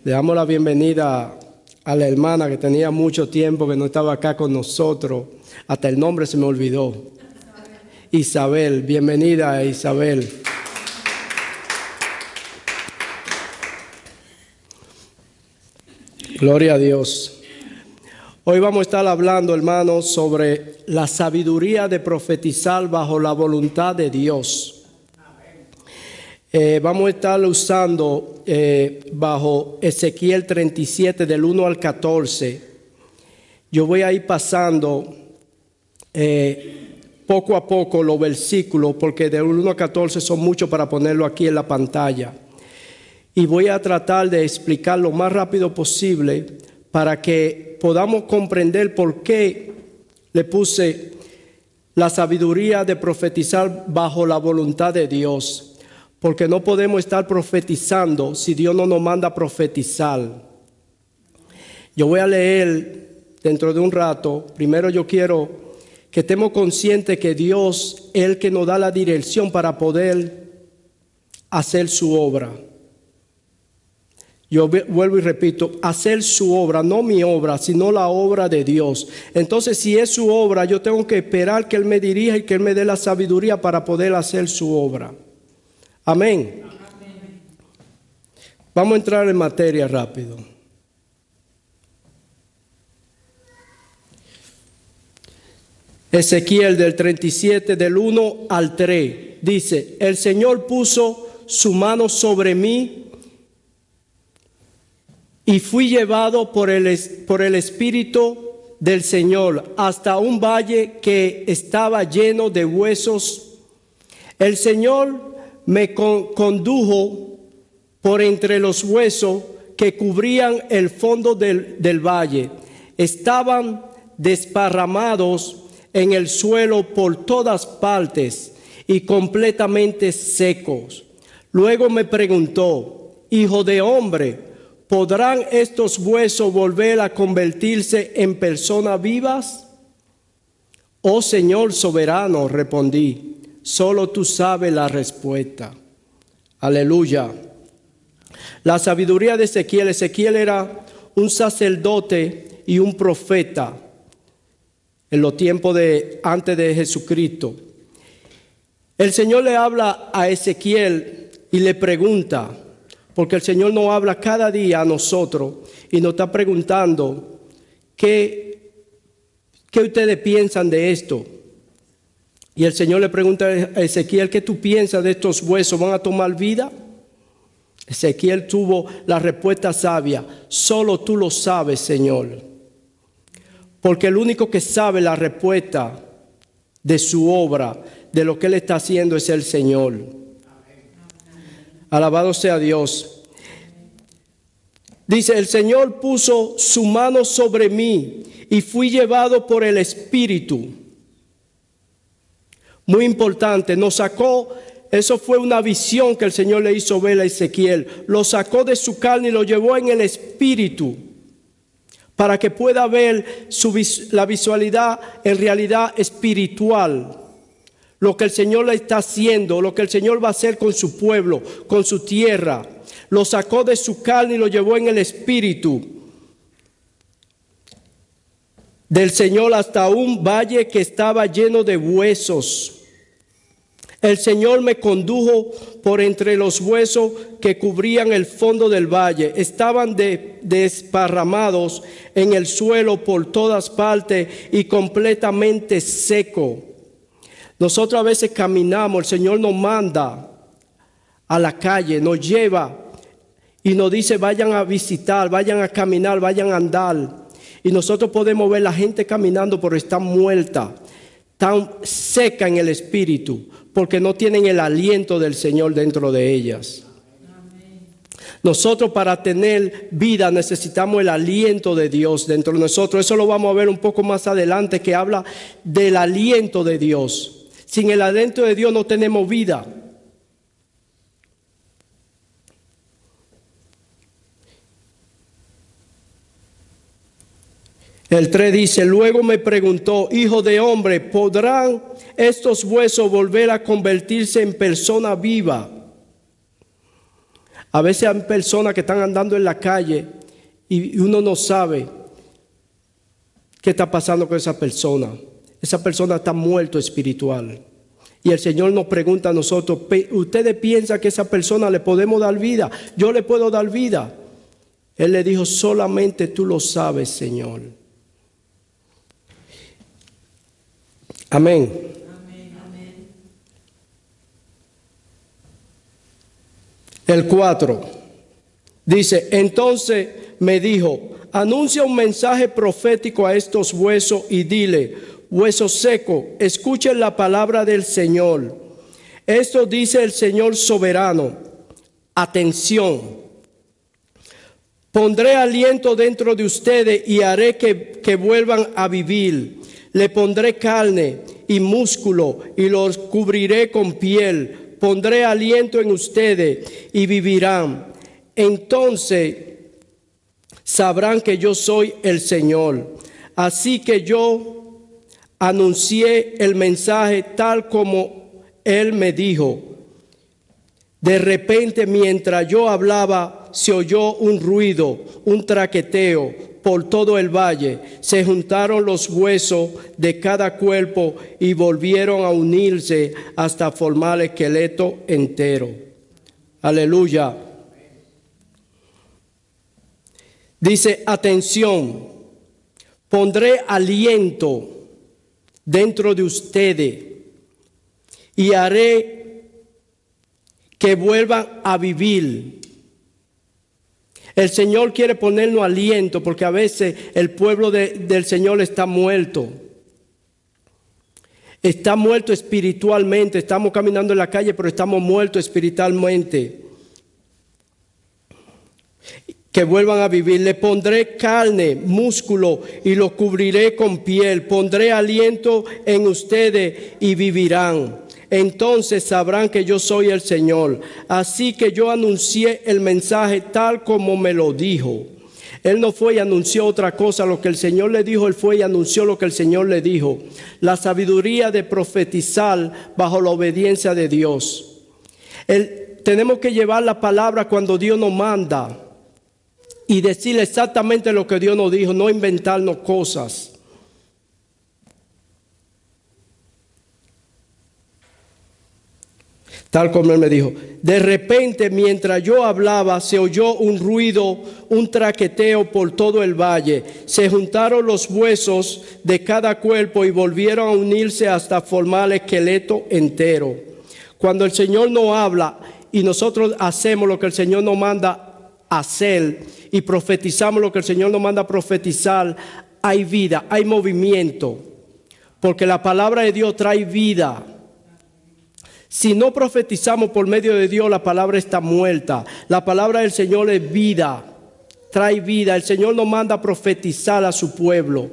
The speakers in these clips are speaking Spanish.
Le damos la bienvenida a la hermana que tenía mucho tiempo que no estaba acá con nosotros. Hasta el nombre se me olvidó. Isabel, bienvenida Isabel. Gloria a Dios. Hoy vamos a estar hablando, hermanos, sobre la sabiduría de profetizar bajo la voluntad de Dios. Vamos a estar usando bajo Ezequiel 37 del 1 al 14. Yo voy a ir pasando poco a poco los versículos porque del 1 al 14 son muchos para ponerlo aquí en la pantalla. Y voy a tratar de explicar lo más rápido posible para que podamos comprender por qué le puse la sabiduría de profetizar bajo la voluntad de Dios. Porque no podemos estar profetizando si Dios no nos manda a profetizar. Yo voy a leer dentro de un rato. Primero yo quiero que estemos conscientes que Dios es el que nos da la dirección para poder hacer su obra. Yo vuelvo y repito, hacer su obra, no mi obra, sino la obra de Dios. Entonces, si es su obra, yo tengo que esperar que Él me dirija y que Él me dé la sabiduría para poder hacer su obra. Amén. Vamos a entrar en materia rápido. Ezequiel del 37, del 1 al 3, dice: el Señor puso su mano sobre mí y fui llevado por el Espíritu del Señor hasta un valle que estaba lleno de huesos. El Señor me condujo por entre los huesos que cubrían el fondo del valle. Estaban desparramados en el suelo por todas partes y completamente secos. Luego me preguntó: hijo de hombre, ¿podrán estos huesos volver a convertirse en personas vivas? Oh Señor soberano, respondí. Solo tú sabes la respuesta. Aleluya. La sabiduría de Ezequiel. Ezequiel era un sacerdote y un profeta en los tiempos antes de Jesucristo. El Señor le habla a Ezequiel y le pregunta, porque el Señor nos habla cada día a nosotros y nos está preguntando, ¿qué ustedes piensan de esto? Y el Señor le pregunta a Ezequiel: ¿qué tú piensas de estos huesos? ¿Van a tomar vida? Ezequiel tuvo la respuesta sabia: solo tú lo sabes, Señor. Porque el único que sabe la respuesta de su obra, de lo que Él está haciendo, es el Señor. Alabado sea Dios. Dice: el Señor puso su mano sobre mí y fui llevado por el Espíritu. Muy importante, nos sacó, eso fue una visión que el Señor le hizo ver a Ezequiel. Lo sacó de su carne y lo llevó en el Espíritu para que pueda ver la visualidad en realidad espiritual. Lo que el Señor le está haciendo, lo que el Señor va a hacer con su pueblo, con su tierra. Lo sacó de su carne y lo llevó en el Espíritu del Señor hasta un valle que estaba lleno de huesos. El Señor me condujo por entre los huesos que cubrían el fondo del valle. Estaban desparramados en el suelo por todas partes y completamente seco. Nosotros a veces caminamos, el Señor nos manda a la calle, nos lleva y nos dice: vayan a visitar, vayan a caminar, vayan a andar. Y nosotros podemos ver la gente caminando, pero está muerta, tan seca en el espíritu, porque no tienen el aliento del Señor dentro de ellas. Nosotros, para tener vida, necesitamos el aliento de Dios dentro de nosotros. Eso lo vamos a ver un poco más adelante, que habla del aliento de Dios. Sin el aliento de Dios no tenemos vida. El 3 dice: luego me preguntó: hijo de hombre, ¿podrán estos huesos volver a convertirse en persona viva? A veces hay personas que están andando en la calle y uno no sabe qué está pasando con esa persona. Esa persona está muerto espiritual. Y el Señor nos pregunta a nosotros, ¿ustedes piensan que a esa persona le podemos dar vida? Yo le puedo dar vida. Él le dijo, solamente tú lo sabes, Señor. Amén. Amén. El 4 dice, entonces me dijo, anuncia un mensaje profético a estos huesos y dile, huesos secos, escuchen la palabra del Señor. Esto dice el Señor soberano. Atención. Pondré aliento dentro de ustedes y haré que vuelvan a vivir. Le pondré carne y músculo y los cubriré con piel. Pondré aliento en ustedes y vivirán. Entonces sabrán que yo soy el Señor. Así que yo anuncié el mensaje tal como Él me dijo. De repente, mientras yo hablaba, se oyó un ruido, un traqueteo por todo el valle. Se juntaron los huesos de cada cuerpo y volvieron a unirse hasta formar el esqueleto entero. Aleluya. Dice, atención, pondré aliento dentro de ustedes y haré que vuelvan a vivir. El Señor quiere ponernos aliento porque a veces el pueblo del Señor está muerto. Está muerto espiritualmente. Estamos caminando en la calle, pero estamos muertos espiritualmente. Que vuelvan a vivir. Le pondré carne, músculo y lo cubriré con piel. Pondré aliento en ustedes y vivirán. Entonces sabrán que yo soy el Señor. Así que yo anuncié el mensaje tal como me lo dijo. Él no fue y anunció otra cosa. Lo que el Señor le dijo, Él fue y anunció lo que el Señor le dijo. La sabiduría de profetizar bajo la obediencia de Dios. Tenemos que llevar la palabra cuando Dios nos manda y decir exactamente lo que Dios nos dijo, no inventarnos cosas. Tal como Él me dijo. De repente, mientras yo hablaba, se oyó un ruido, un traqueteo por todo el valle. Se juntaron los huesos de cada cuerpo y volvieron a unirse hasta formar el esqueleto entero. Cuando el Señor nos habla y nosotros hacemos lo que el Señor nos manda hacer y profetizamos lo que el Señor nos manda a profetizar, hay vida, hay movimiento. Porque la palabra de Dios trae vida. Si no profetizamos por medio de Dios, la palabra está muerta. La palabra del Señor es vida, trae vida. El Señor nos manda a profetizar a su pueblo,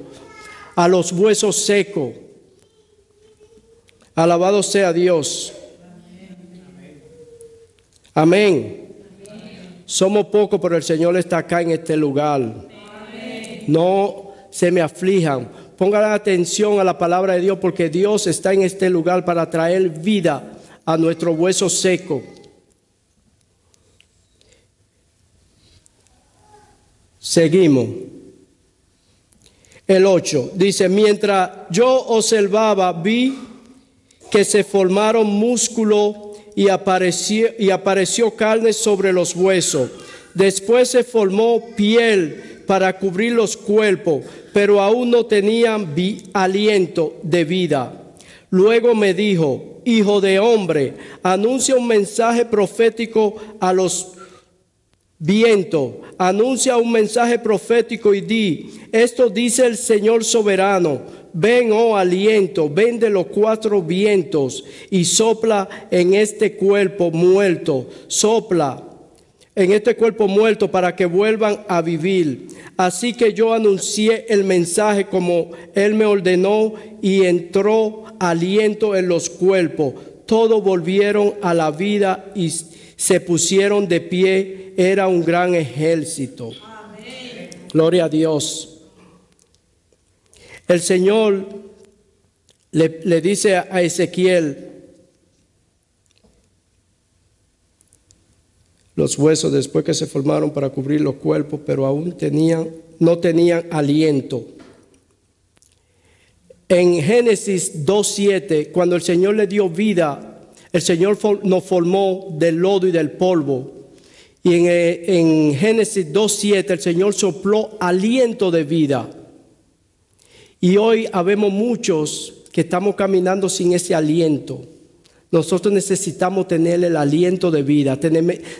a los huesos secos. Alabado sea Dios. Amén. Somos pocos, pero el Señor está acá en este lugar. No se me aflijan. Pongan atención a la palabra de Dios porque Dios está en este lugar para traer vida a nuestro hueso seco. Seguimos. El 8 dice, mientras yo observaba, vi que se formaron músculos y apareció carne sobre los huesos. Después se formó piel para cubrir los cuerpos, pero aún no tenían aliento de vida. Luego me dijo, hijo de hombre, anuncia un mensaje profético a los vientos. Anuncia un mensaje profético y di, esto dice el Señor soberano. Ven, oh aliento, ven de los cuatro vientos y sopla en este cuerpo muerto. Sopla en este cuerpo muerto para que vuelvan a vivir. Así que yo anuncié el mensaje como Él me ordenó y entró aliento en los cuerpos. Todos volvieron a la vida y se pusieron de pie. Era un gran ejército. Amén. Gloria a Dios. El Señor le dice a Ezequiel, los huesos después que se formaron para cubrir los cuerpos, pero aún no tenían aliento. En Génesis 2:7, cuando el Señor le dio vida, el Señor nos formó del lodo y del polvo. Y en Génesis 2:7 el Señor sopló aliento de vida. Y hoy habemos muchos que estamos caminando sin ese aliento. Nosotros necesitamos tener el aliento de vida.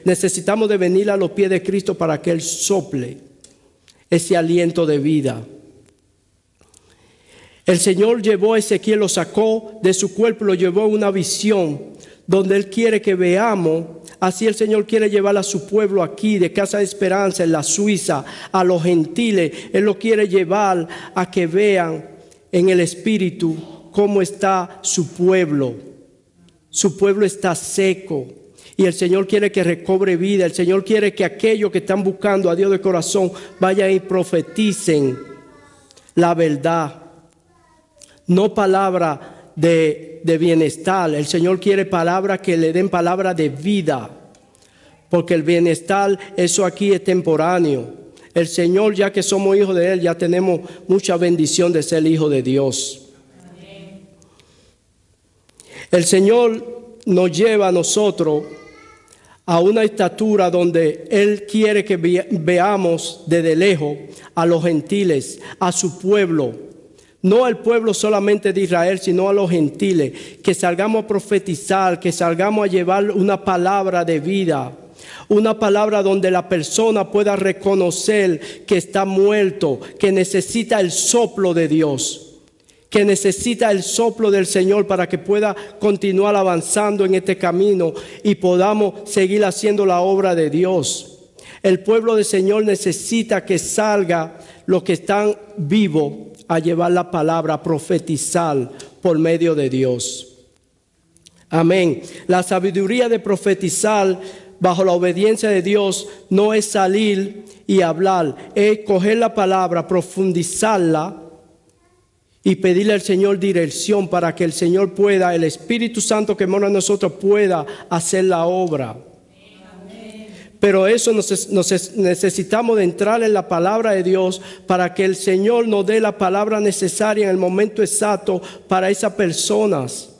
Necesitamos de venir a los pies de Cristo para que Él sople ese aliento de vida. El Señor llevó a Ezequiel, lo sacó de su cuerpo, lo llevó a una visión donde Él quiere que veamos. Así el Señor quiere llevar a su pueblo aquí, de Casa de Esperanza, en la Suiza, a los gentiles. Él lo quiere llevar a que vean en el Espíritu cómo está su pueblo. Su pueblo está seco y el Señor quiere que recobre vida. El Señor quiere que aquellos que están buscando a Dios de corazón vayan y profeticen la verdad. No palabra de bienestar. El Señor quiere palabras que le den palabra de vida. Porque el bienestar, eso aquí es temporáneo. El Señor, ya que somos hijos de Él, ya tenemos mucha bendición de ser hijo de Dios. El Señor nos lleva a nosotros a una estatura donde Él quiere que veamos desde lejos a los gentiles, a su pueblo. No al pueblo solamente de Israel, sino a los gentiles. Que salgamos a profetizar, que salgamos a llevar una palabra de vida. Una palabra donde la persona pueda reconocer que está muerto, que necesita el soplo de Dios. Que necesita el soplo del Señor para que pueda continuar avanzando en este camino y podamos seguir haciendo la obra de Dios. El pueblo del Señor necesita que salga los que están vivos a llevar la palabra, a profetizar por medio de Dios. Amén. La sabiduría de profetizar bajo la obediencia de Dios no es salir y hablar, es coger la palabra, profundizarla y pedirle al Señor dirección para que el Señor pueda, el Espíritu Santo que mora en nosotros pueda hacer la obra. Pero eso necesitamos de entrar en la palabra de Dios para que el Señor nos dé la palabra necesaria en el momento exacto para esas personas.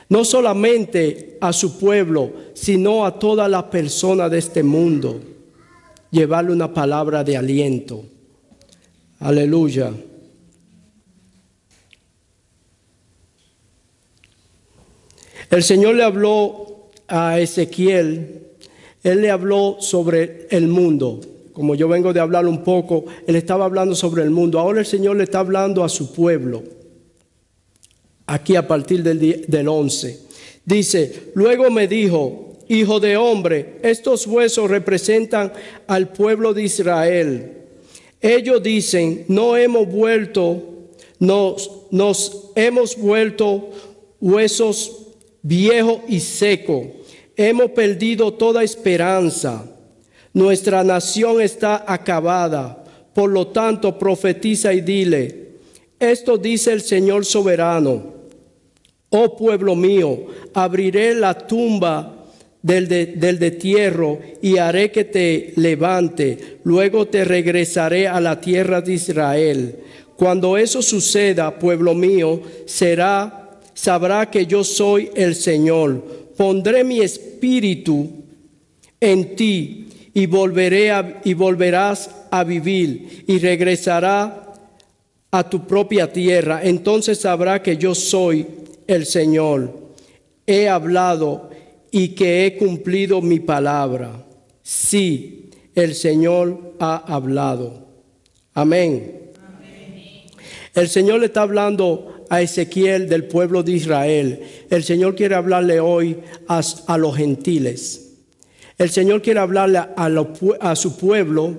No solamente a su pueblo, sino a todas las personas de este mundo. Llevarle una palabra de aliento. Aleluya. El Señor le habló a Ezequiel. Él le habló sobre el mundo. Como yo vengo de hablar un poco, Él estaba hablando sobre el mundo. Ahora el Señor le está hablando a su pueblo. Aquí a partir del 11. Dice, luego me dijo, hijo de hombre, estos huesos representan al pueblo de Israel. Ellos dicen, nos hemos vuelto huesos viejos y secos. Hemos perdido toda esperanza. Nuestra nación está acabada. Por lo tanto, profetiza y dile, esto dice el Señor soberano. Oh pueblo mío, abriré la tumba del destierro y haré que te levante. Luego te regresaré a la tierra de Israel. Cuando eso suceda, pueblo mío, sabrá que yo soy el Señor. Pondré mi espíritu en ti y volverás a vivir y regresarás a tu propia tierra. Entonces sabrá que yo soy el Señor. He hablado y que he cumplido mi palabra. Sí, el Señor ha hablado. Amén. El Señor le está hablando a Ezequiel del pueblo de Israel. El Señor quiere hablarle hoy a los gentiles. El Señor quiere hablarle a su pueblo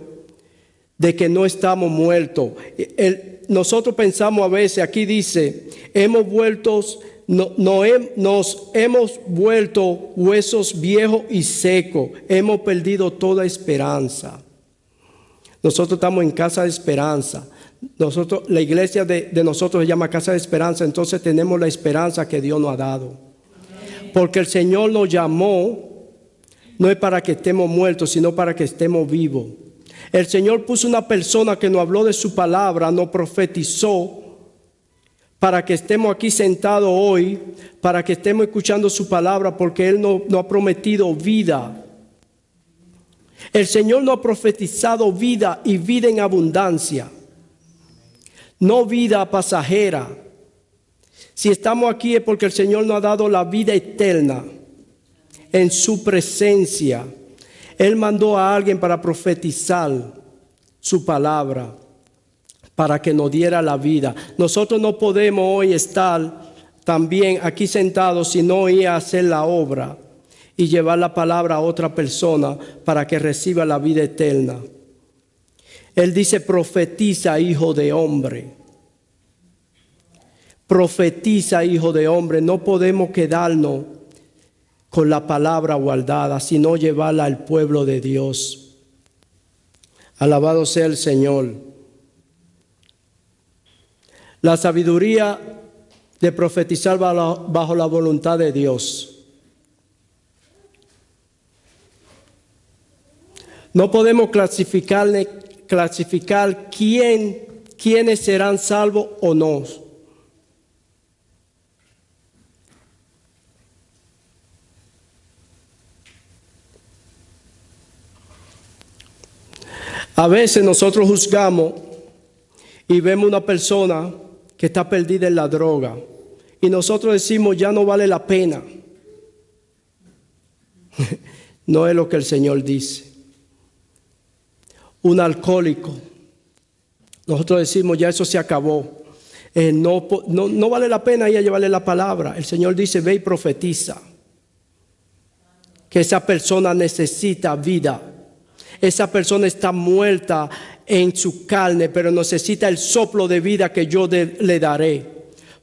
de que no estamos muertos. Nosotros pensamos a veces, aquí dice, nos hemos vuelto huesos viejos y secos. Hemos perdido toda esperanza. Nosotros estamos en Casa de Esperanza. La iglesia de nosotros se llama Casa de Esperanza. Entonces tenemos la esperanza que Dios nos ha dado. Porque el Señor nos llamó no es para que estemos muertos, sino para que estemos vivos. El Señor puso una persona que nos habló de su palabra, nos profetizó, para que estemos aquí sentados hoy, para que estemos escuchando su palabra, porque Él nos ha prometido vida. El Señor nos ha profetizado vida y vida en abundancia, no vida pasajera. Si estamos aquí es porque el Señor nos ha dado la vida eterna en su presencia. Él mandó a alguien para profetizar su palabra, para que nos diera la vida. Nosotros no podemos hoy estar también aquí sentados, sino ir a hacer la obra y llevar la palabra a otra persona para que reciba la vida eterna. Él dice: profetiza, hijo de hombre. Profetiza, hijo de hombre. No podemos quedarnos con la palabra guardada, sino llevarla al pueblo de Dios. Alabado sea el Señor. La sabiduría de profetizar bajo la voluntad de Dios. No podemos clasificar quiénes serán salvos o no. A veces nosotros juzgamos y vemos una persona que está perdida en la droga y nosotros decimos: ya no vale la pena. No es lo que el Señor dice. Un alcohólico, nosotros decimos: ya eso se acabó. No vale la pena ir a llevarle la palabra. El Señor dice: ve y profetiza. Que esa persona necesita vida. Esa persona está muerta en su carne, pero necesita el soplo de vida que yo le daré.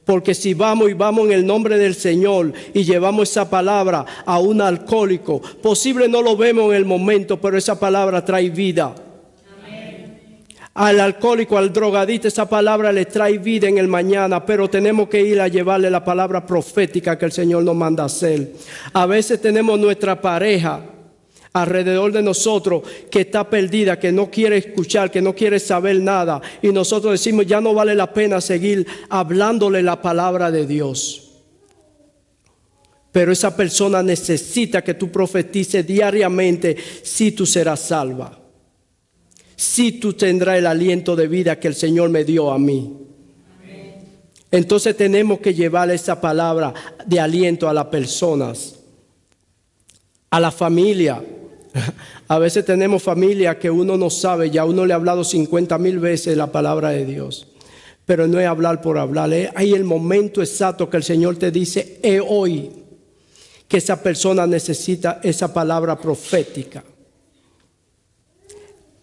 Porque si vamos en el nombre del Señor y llevamos esa palabra a un alcohólico, posible no lo vemos en el momento, pero esa palabra trae vida. Al alcohólico, al drogadito, esa palabra le trae vida en el mañana, pero tenemos que ir a llevarle la palabra profética que el Señor nos manda a hacer. A veces tenemos nuestra pareja alrededor de nosotros que está perdida, que no quiere escuchar, que no quiere saber nada, y nosotros decimos: ya no vale la pena seguir hablándole la palabra de Dios. Pero esa persona necesita que tú profetices diariamente: si tú serás salva, si tú tendrás el aliento de vida que el Señor me dio a mí. Entonces tenemos que llevar esa palabra de aliento a las personas, a la familia. A veces tenemos familia que uno no sabe, ya uno le ha hablado 50,000 veces la palabra de Dios, pero no es hablar por hablar. Hay el momento exacto que el Señor te dice: es hoy que esa persona necesita esa palabra profética.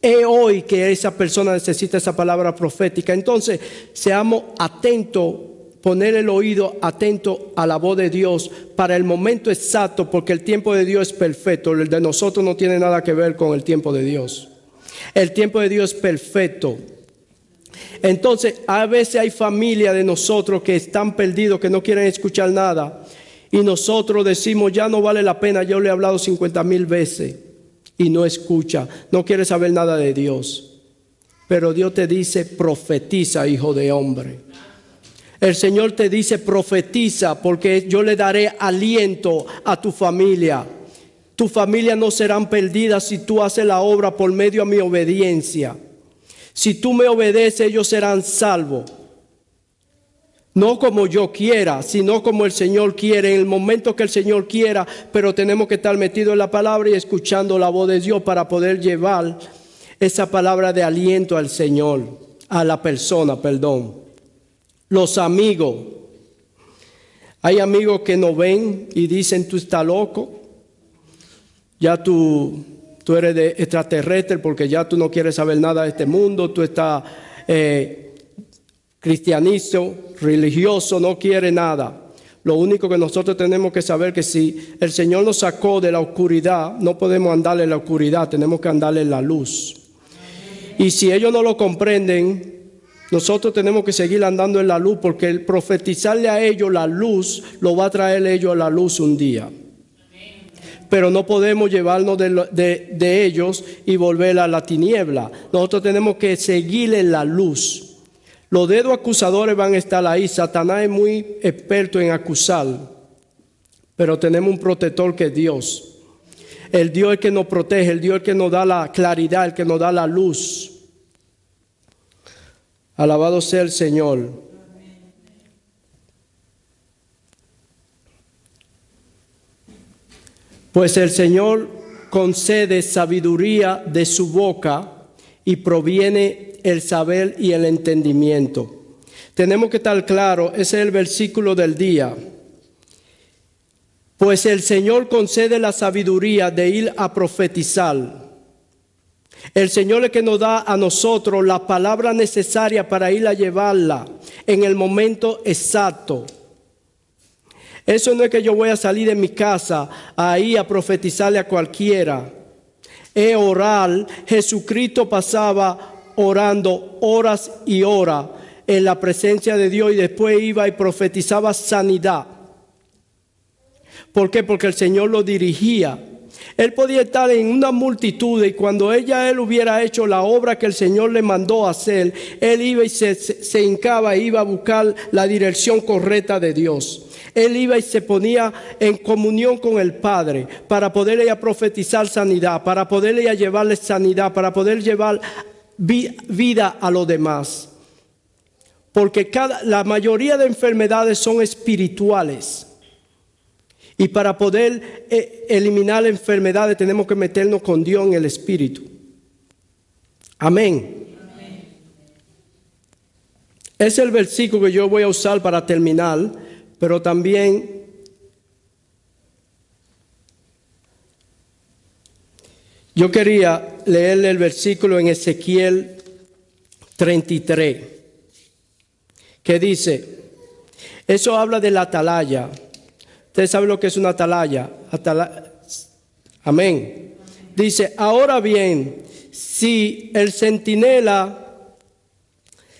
Es hoy que esa persona necesita esa palabra profética. Entonces, seamos atentos, poner el oído atento a la voz de Dios para el momento exacto, porque el tiempo de Dios es perfecto. El de nosotros no tiene nada que ver con el tiempo de Dios. El tiempo de Dios es perfecto. Entonces, a veces hay familias de nosotros que están perdidos, que no quieren escuchar nada, y nosotros decimos: ya no vale la pena, yo le he hablado 50,000 veces, y no escucha, no quiere saber nada de Dios. Pero Dios te dice: profetiza, hijo de hombre. El Señor te dice: profetiza, porque yo le daré aliento a tu familia. Tu familia no serán perdidas si tú haces la obra por medio de mi obediencia. Si tú me obedeces, ellos serán salvos. No como yo quiera, sino como el Señor quiere, en el momento que el Señor quiera, pero tenemos que estar metidos en la palabra y escuchando la voz de Dios para poder llevar esa palabra de aliento al Señor, a la persona, perdón. Los amigos. Hay amigos que nos ven y dicen: tú estás loco, ya tú eres de extraterrestre, porque ya tú no quieres saber nada de este mundo, tú estás cristianizo, religioso, no quiere nada. Lo único que nosotros tenemos que saber que si el Señor nos sacó de la oscuridad, no podemos andar en la oscuridad, tenemos que andar en la luz. Y si ellos no lo comprenden, nosotros tenemos que seguir andando en la luz, porque el profetizarle a ellos la luz lo va a traer a ellos a la luz un día. pero no podemos llevarnos de ellos y volver a la tiniebla. Nosotros tenemos que seguir en la luz. Los dedos acusadores van a estar ahí. Satanás es muy experto en acusar, pero tenemos un protector que es Dios. El Dios es que nos protege, el Dios es que nos da la claridad, el que nos da la luz. Alabado sea el Señor. Pues el Señor concede sabiduría de su boca y proviene el saber y el entendimiento. Tenemos que estar claros, ese es el versículo del día. Pues el Señor concede la sabiduría de ir a profetizar. El Señor es que nos da a nosotros la palabra necesaria para ir a llevarla en el momento exacto. Eso no es que yo voy a salir de mi casa ahí a profetizarle a cualquiera. Es orar. Jesucristo pasaba orando horas y horas en la presencia de Dios y después iba y profetizaba sanidad. ¿Por qué? Porque el Señor lo dirigía. Él podía estar en una multitud y cuando él hubiera hecho la obra que el Señor le mandó hacer, él iba y se hincaba e iba a buscar la dirección correcta de Dios. Él iba y se ponía en comunión con el Padre para poderle a profetizar sanidad, para poderle a llevarle sanidad, para poder llevar vida a los demás. Porque la mayoría de enfermedades son espirituales. Y para poder eliminar enfermedades tenemos que meternos con Dios en el Espíritu. Amén. Es el versículo que yo voy a usar para terminar, pero también yo quería leerle el versículo en Ezequiel 33, que dice, eso habla de la atalaya. Ustedes saben lo que es una atalaya. Amén. Dice, ahora bien, si el centinela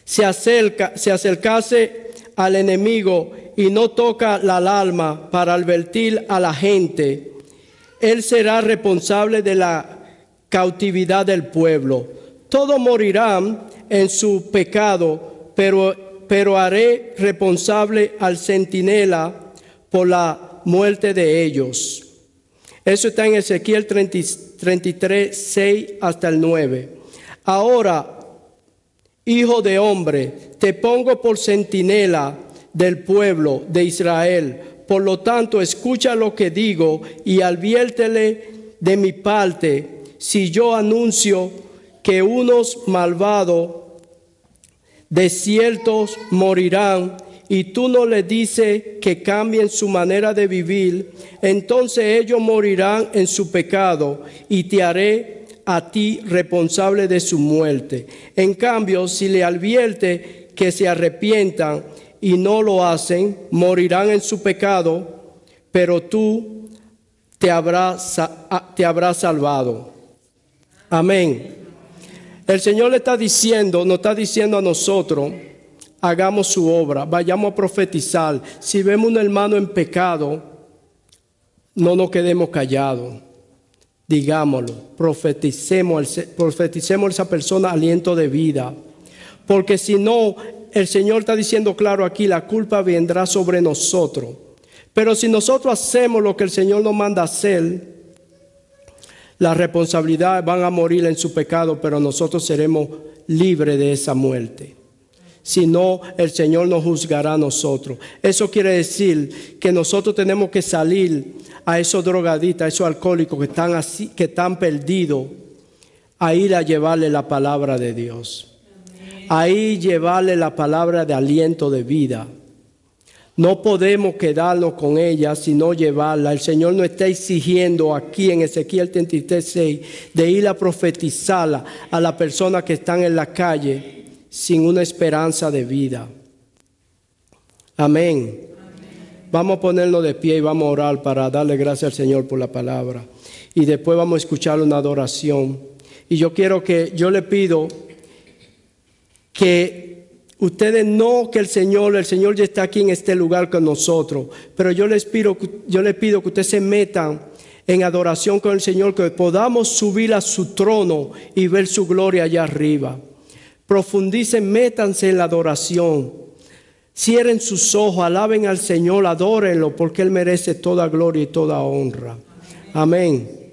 se acercase al enemigo y no toca la alarma para advertir a la gente, él será responsable de la cautividad del pueblo. Todos morirán en su pecado, pero haré responsable al centinela por la muerte de ellos. Eso está en Ezequiel 33, 6 hasta el 9. Ahora, hijo de hombre, te pongo por centinela del pueblo de Israel. Por lo tanto, escucha lo que digo y adviértele de mi parte. Si yo anuncio que unos malvados desiertos morirán, y tú no les dices que cambien su manera de vivir, entonces ellos morirán en su pecado y te haré a ti responsable de su muerte. En cambio, si le advierte que se arrepientan y no lo hacen, morirán en su pecado, pero tú te habrás salvado. Amén. El Señor le está diciendo, nos está diciendo a nosotros, hagamos su obra, vayamos a profetizar. Si vemos un hermano en pecado, no nos quedemos callados. Digámoslo, profeticemos a esa persona aliento de vida. Porque si no, el Señor está diciendo claro aquí, la culpa vendrá sobre nosotros. Pero si nosotros hacemos lo que el Señor nos manda hacer, la responsabilidad van a morir en su pecado, pero nosotros seremos libres de esa muerte. Si no, el Señor nos juzgará a nosotros. Eso quiere decir que nosotros tenemos que salir a esos drogadictos, a esos alcohólicos que están perdidos, a ir a llevarle la palabra de Dios. A ir a llevarle la palabra de aliento de vida. No podemos quedarnos con ella, sino llevarla. El Señor nos está exigiendo aquí en Ezequiel 33:6 de ir a profetizarla a las personas que están en la calle sin una esperanza de vida. Amén. Vamos a ponernos de pie y vamos a orar para darle gracias al Señor por la palabra. Y después vamos a escuchar una adoración. Y yo le pido que ustedes no, que el Señor ya está aquí en este lugar con nosotros, pero yo les pido que ustedes se metan en adoración con el Señor, que podamos subir a su trono y ver su gloria allá arriba. Profundicen, métanse en la adoración. Cierren sus ojos, alaben al Señor, adórenlo, porque Él merece toda gloria y toda honra. Amén.